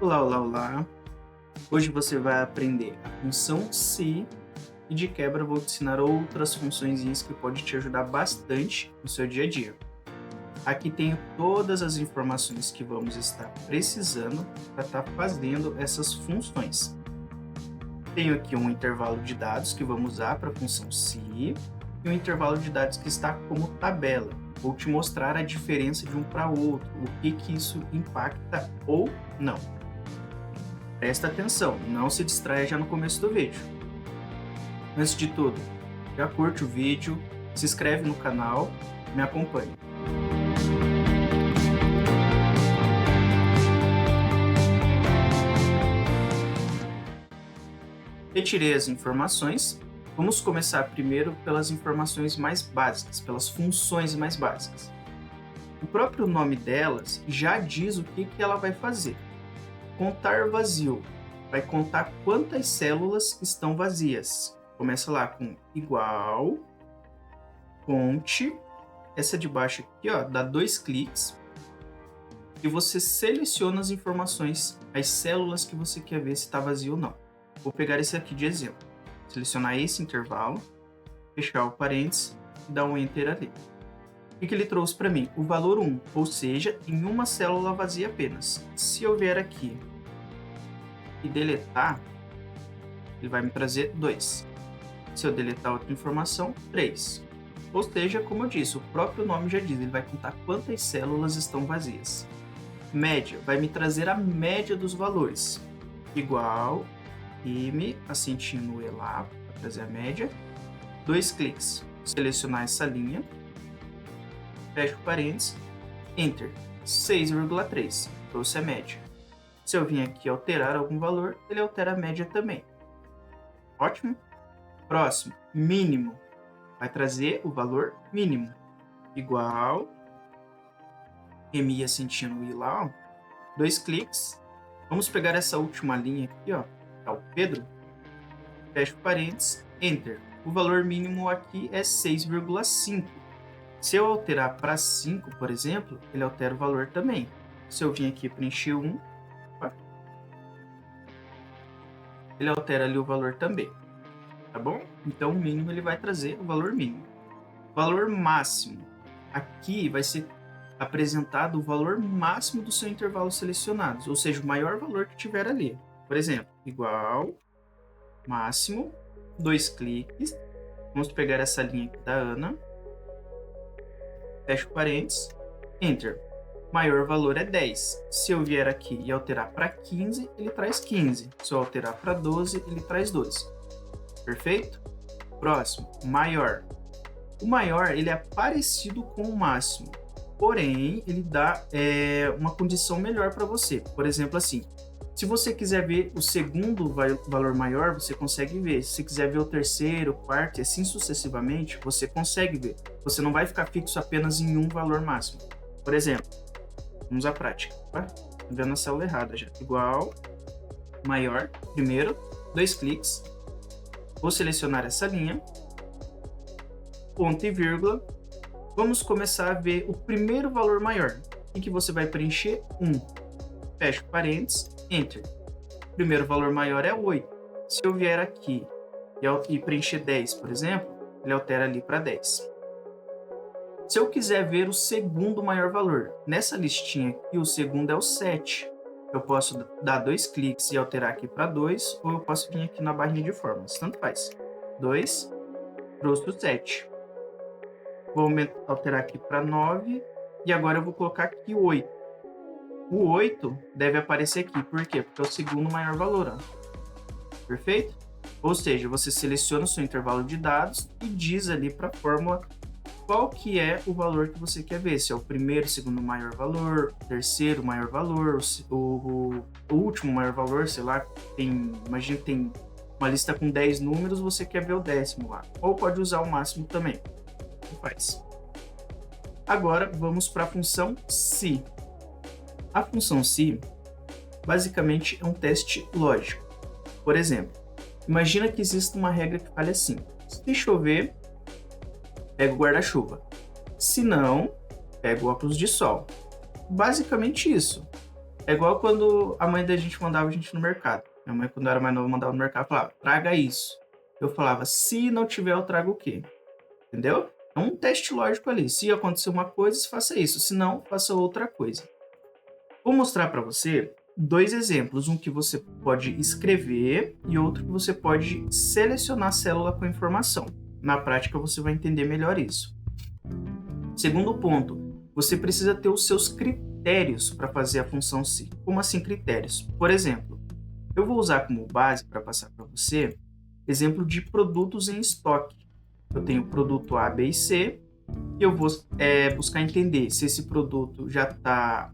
Olá, olá, olá! Hoje você vai aprender a função se e de quebra eu vou te ensinar outras funções que podem te ajudar bastante no seu dia a dia. Aqui tenho todas as informações que vamos estar precisando para estar fazendo essas funções. Tenho aqui um intervalo de dados que vamos usar para a função se e um intervalo de dados que está como tabela. Vou te mostrar a diferença de um para outro, o que isso impacta ou não. Presta atenção, não se distraia já no começo do vídeo. Antes de tudo, já curte o vídeo, se inscreve no canal, me acompanhe. Retirei as informações. Vamos começar primeiro pelas informações mais básicas, pelas funções mais básicas. O próprio nome delas já diz o que ela vai fazer. Contar vazio vai contar quantas células estão vazias. Começa lá com igual, conte, essa de baixo aqui, ó, dá 2 cliques, e você seleciona as informações, as células que você quer ver se está vazio ou não. Vou pegar esse aqui de exemplo, selecionar esse intervalo, fechar o parênteses e dar um Enter ali. O que ele trouxe para mim? O valor 1, ou seja, em uma célula vazia apenas. Se eu vier aqui e deletar, ele vai me trazer 2. Se eu deletar outra informação, 3. Ou seja, como eu disse, o próprio nome já diz, ele vai contar quantas células estão vazias. Média, vai me trazer a média dos valores. Igual, M, acentinho no E lá, para trazer a média. 2 cliques, selecionar essa linha. Fecho parênteses, Enter, 6,3, trouxe a média. Se eu vim aqui alterar algum valor, ele altera a média também. Ótimo? Próximo, mínimo, vai trazer o valor mínimo. Igual, MI acentinho no I lá, ó, 2 cliques. Vamos pegar essa última linha aqui, ó, tá o Pedro. Fecho parênteses, Enter. O valor mínimo aqui é 6,5. Se eu alterar para 5, por exemplo, ele altera o valor também. Se eu vir aqui preencher 1, ele altera ali o valor também. Tá bom? Então, o mínimo ele vai trazer o valor mínimo. Valor máximo. Aqui vai ser apresentado o valor máximo do seu intervalo selecionado, ou seja, o maior valor que tiver ali. Por exemplo, igual, máximo, 2 cliques. Vamos pegar essa linha aqui da Ana. Fecho parênteses, Enter. Maior valor é 10. Se eu vier aqui e alterar para 15, ele traz 15. Se eu alterar para 12, ele traz 12. Perfeito? Próximo, maior. O maior ele é parecido com o máximo, porém ele dá uma condição melhor para você. Por exemplo, assim, se você quiser ver o segundo valor maior, você consegue ver. Se você quiser ver o terceiro, o quarto e assim sucessivamente, você consegue ver. Você não vai ficar fixo apenas em um valor máximo. Por exemplo, vamos à prática. Tá? Vendo a célula errada já. Igual, maior, primeiro, 2 cliques. Vou selecionar essa linha. Ponto e vírgula. Vamos começar a ver o primeiro valor maior. O que você vai preencher? 1. Fecho parênteses, Enter. O primeiro valor maior é 8. Se eu vier aqui e preencher 10, por exemplo, ele altera ali para 10. Se eu quiser ver o segundo maior valor, nessa listinha aqui, o segundo é o 7. Eu posso dar 2 cliques e alterar aqui para 2, ou eu posso vir aqui na barrinha de formas, tanto faz. 2, trouxe o 7. Vou alterar aqui para 9, e agora eu vou colocar aqui 8. O 8 deve aparecer aqui, por quê? Porque é o segundo maior valor, ó. Perfeito? Ou seja, você seleciona o seu intervalo de dados e diz ali para a fórmula qual que é o valor que você quer ver. Se é o primeiro, segundo maior valor, o terceiro maior valor, o último maior valor, sei lá, imagina que tem uma lista com 10 números, você quer ver o 10º lá. Ou pode usar o máximo também. Faz. Agora, vamos para a função se. A função se, basicamente, é um teste lógico. Por exemplo, imagina que existe uma regra que fale assim: se chover, pega o guarda-chuva. Se não, pega o óculos de sol. Basicamente isso. É igual quando a mãe da gente mandava a gente no mercado. Minha mãe, quando eu era mais nova, mandava no mercado, falava, traga isso. Eu falava, se não tiver, eu trago o quê? Entendeu? É um teste lógico ali. Se acontecer uma coisa, faça isso. Se não, faça outra coisa. Vou mostrar para você 2 exemplos. Um que você pode escrever e outro que você pode selecionar a célula com informação. Na prática, você vai entender melhor isso. Segundo ponto, você precisa ter os seus critérios para fazer a função se. Como assim critérios? Por exemplo, eu vou usar como base para passar para você exemplo de produtos em estoque. Eu tenho produto A, B e C e eu vou buscar entender se esse produto já está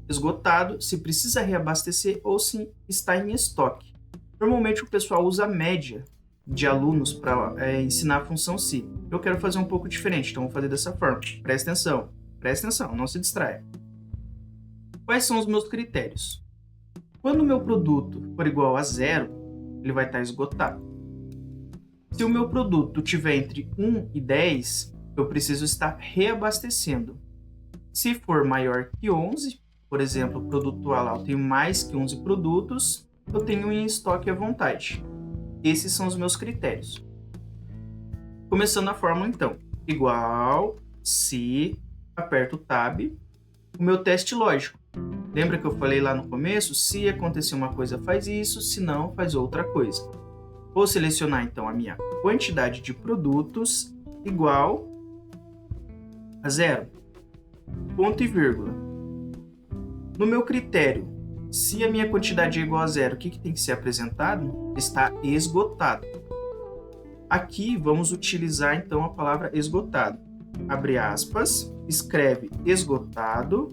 esgotado, se precisa reabastecer ou se está em estoque. Normalmente o pessoal usa a média de alunos para ensinar a função se. Eu quero fazer um pouco diferente, então vou fazer dessa forma. Presta atenção, não se distraia. Quais são os meus critérios? Quando o meu produto for igual a 0, ele vai estar esgotado. Se o meu produto tiver entre 1 e 10, eu preciso estar reabastecendo. Se for maior que 11, por exemplo, o produto A lá eu tenho mais que 11 produtos, eu tenho em estoque à vontade. Esses são os meus critérios. Começando a fórmula então, igual se, aperto o Tab, o meu teste lógico. Lembra que eu falei lá no começo? Se acontecer uma coisa, faz isso, se não, faz outra coisa. Vou selecionar então a minha quantidade de produtos igual a 0, ponto e vírgula. No meu critério, se a minha quantidade é igual a 0, o que tem que ser apresentado? Está esgotado. Aqui vamos utilizar então a palavra esgotado. Abre aspas, escreve esgotado,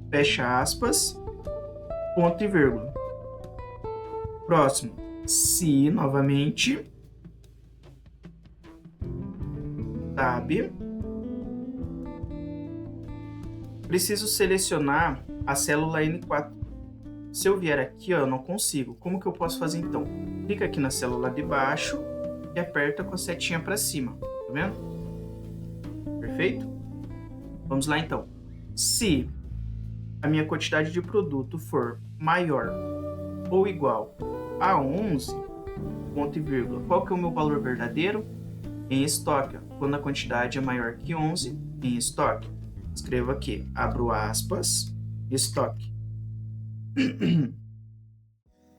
fecha aspas, ponto e vírgula. Próximo, se novamente, tab, preciso selecionar a célula N4. Se eu vier aqui, eu não consigo. Como que eu posso fazer então? Clica aqui na célula de baixo e aperta com a setinha para cima. Tá vendo? Perfeito? Vamos lá então. Se a minha quantidade de produto for maior ou igual a 11, ponto e vírgula, qual que é o meu valor verdadeiro? Em estoque. Quando a quantidade é maior que 11, em estoque. Escrevo aqui, abro aspas, estoque.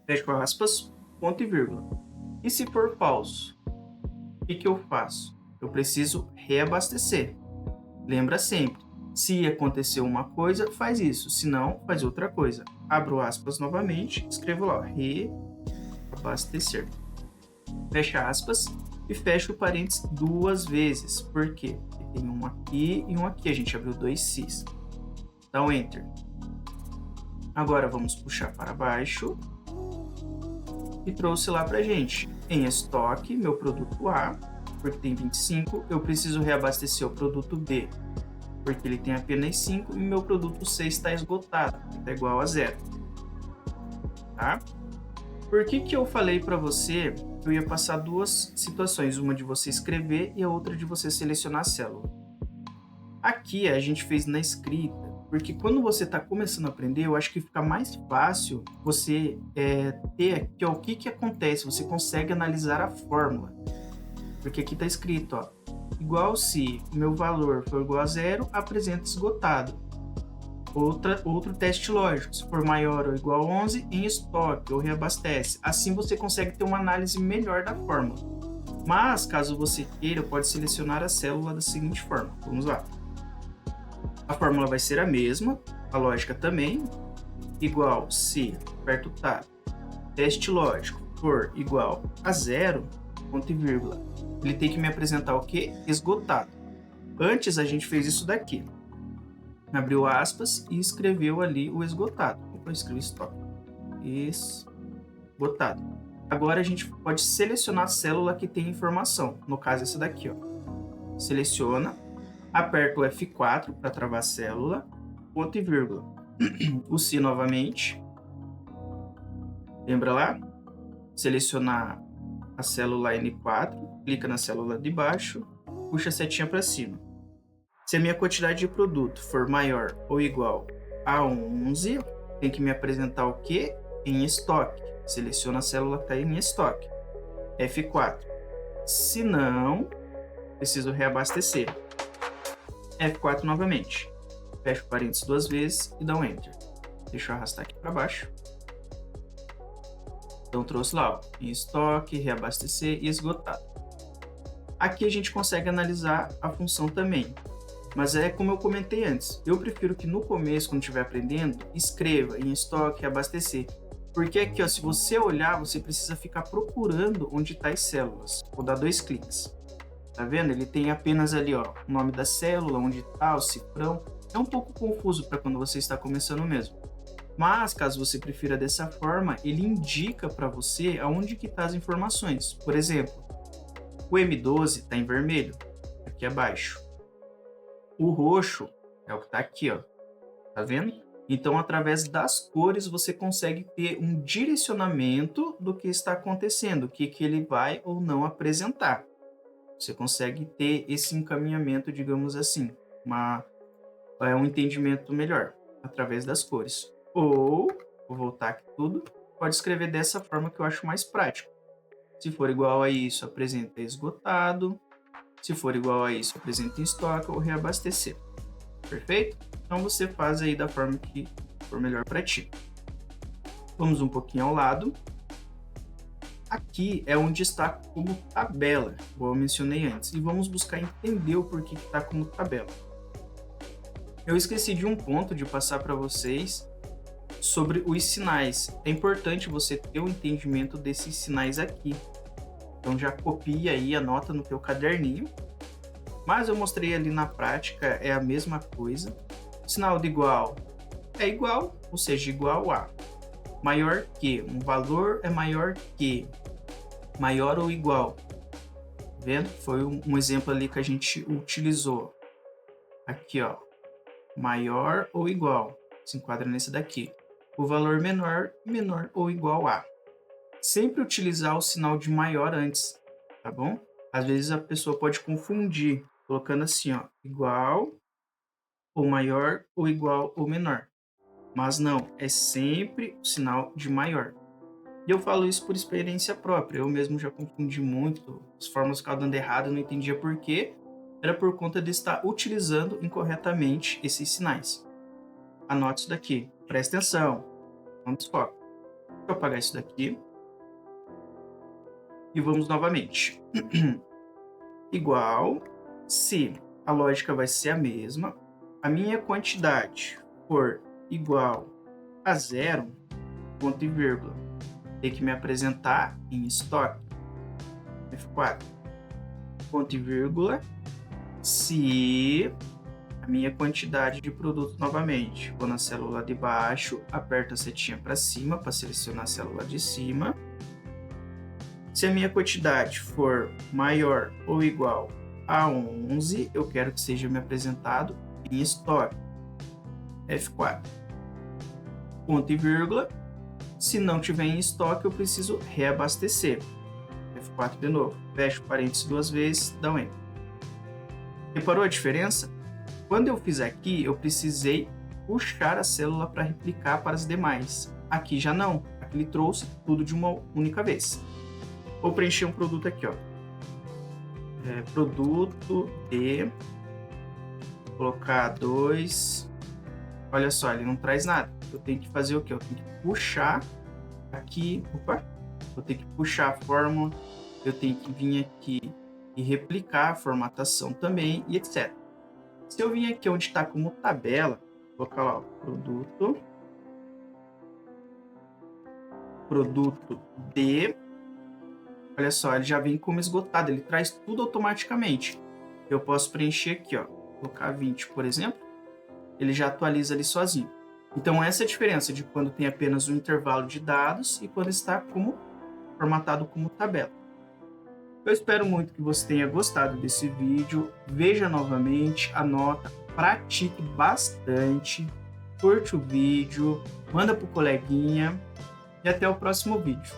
Fecho aspas, ponto e vírgula. E se for falso, o que eu faço? Eu preciso reabastecer. Lembra sempre, se acontecer uma coisa, faz isso. Se não, faz outra coisa. Abro aspas novamente, escrevo lá, reabastecer. Fecha aspas e fecho o parênteses 2 vezes. Por quê? Porque tem um aqui e um aqui. A gente abriu 2 Cs. Dá um Enter. Agora vamos puxar para baixo. E trouxe lá pra gente. Em estoque, meu produto A, porque tem 25, eu preciso reabastecer o produto B, porque ele tem apenas 5, e meu produto C está esgotado, está igual a 0. Tá? Por que eu falei para você que eu ia passar 2 situações, uma de você escrever e a outra de você selecionar a célula? Aqui a gente fez na escrita, porque quando você está começando a aprender, eu acho que fica mais fácil você ter aqui o que acontece, você consegue analisar a fórmula. Porque aqui está escrito, ó, igual se o meu valor for igual a 0, apresenta esgotado. Outro teste lógico, se for maior ou igual a 11, em estoque ou reabastece. Assim você consegue ter uma análise melhor da fórmula. Mas, caso você queira, pode selecionar a célula da seguinte forma. Vamos lá. A fórmula vai ser a mesma, a lógica também, igual se, aperto o Tab, teste lógico for igual a 0, ponto e vírgula. Ele tem que me apresentar o quê? Esgotado. Antes a gente fez isso daqui. Abriu aspas e escreveu ali o esgotado. Vou escrever estoque. Esgotado. Agora a gente pode selecionar a célula que tem informação. No caso, essa daqui, ó. Seleciona, aperta o F4 para travar a célula, ponto e vírgula. O C novamente. Lembra lá? Selecionar a célula N4, clica na célula de baixo, puxa a setinha para cima. Se a minha quantidade de produto for maior ou igual a 11, tem que me apresentar o quê? Em estoque. Seleciona a célula que está em estoque. F4. Se não, preciso reabastecer. F4 novamente. Fecho parênteses 2 vezes e dá um Enter. Deixa eu arrastar aqui para baixo. Então trouxe lá, ó, em estoque, reabastecer e esgotado. Aqui a gente consegue analisar a função também. Mas é como eu comentei antes, eu prefiro que no começo, quando estiver aprendendo, escreva em estoque, abastecer. Porque aqui, ó, se você olhar, você precisa ficar procurando onde está as células. Vou dar 2 cliques. Tá vendo? Ele tem apenas ali, ó, o nome da célula, onde está, o cifrão. É um pouco confuso para quando você está começando mesmo. Mas, caso você prefira dessa forma, ele indica para você aonde que tá as informações. Por exemplo, o M12 está em vermelho, aqui abaixo. O roxo é o que está aqui, ó. Tá vendo? Então, através das cores, você consegue ter um direcionamento do que está acontecendo, o que ele vai ou não apresentar. Você consegue ter esse encaminhamento, digamos assim, um entendimento melhor, através das cores. Ou, vou voltar aqui tudo, pode escrever dessa forma que eu acho mais prático. Se for igual a isso, apresenta esgotado. Se for igual a isso, apresenta em estoque ou reabastecer. Perfeito? Então você faz aí da forma que for melhor para ti. Vamos um pouquinho ao lado. Aqui é onde está como tabela, como eu mencionei antes. E vamos buscar entender o porquê que está como tabela. Eu esqueci de um ponto de passar para vocês sobre os sinais. É importante você ter o entendimento desses sinais aqui. Então já copia aí, anota no teu caderninho. Mas eu mostrei ali na prática, é a mesma coisa. Sinal de igual é igual, ou seja, igual a. Maior que, um valor é maior que. Maior ou igual. Vendo? Foi um exemplo ali que a gente utilizou. Aqui, ó. Maior ou igual. Se enquadra nesse daqui. O valor menor, menor ou igual a. Sempre utilizar o sinal de maior antes, tá bom? Às vezes a pessoa pode confundir, colocando assim, ó, igual, ou maior, ou igual, ou menor. Mas não, é sempre o sinal de maior. E eu falo isso por experiência própria. Eu mesmo já confundi muito, as fórmulas ficavam dando errado, eu não entendia por quê. Era por conta de estar utilizando incorretamente esses sinais. Anote isso daqui, presta atenção, não desfoca. Deixa eu apagar isso daqui. E vamos novamente. Igual, se a lógica vai ser a mesma, a minha quantidade for igual a 0, ponto e vírgula, tem que me apresentar em estoque. F4, ponto e vírgula, se a minha quantidade de produto novamente, vou na célula de baixo, aperto a setinha para cima para selecionar a célula de cima. Se a minha quantidade for maior ou igual a 11, eu quero que seja me apresentado em estoque. F4. Ponto e vírgula. Se não tiver em estoque, eu preciso reabastecer. F4 de novo. Fecho parênteses 2 vezes, dá um Enter. Reparou a diferença? Quando eu fiz aqui, eu precisei puxar a célula para replicar para as demais. Aqui já não. Aqui ele trouxe tudo de uma única vez. Vou preencher um produto aqui, ó. Produto de... Colocar 2. Olha só, ele não traz nada. Eu tenho que fazer o quê? Eu tenho que puxar aqui. Opa! Eu tenho que puxar a fórmula. Eu tenho que vir aqui e replicar a formatação também e etc. Se eu vir aqui onde está como tabela, vou colocar lá, ó, produto de... Olha só, ele já vem como esgotado, ele traz tudo automaticamente. Eu posso preencher aqui, ó, colocar 20, por exemplo, ele já atualiza ali sozinho. Então essa é a diferença de quando tem apenas um intervalo de dados e quando está como formatado como tabela. Eu espero muito que você tenha gostado desse vídeo, veja novamente, anota, pratique bastante, curte o vídeo, manda pro coleguinha e até o próximo vídeo.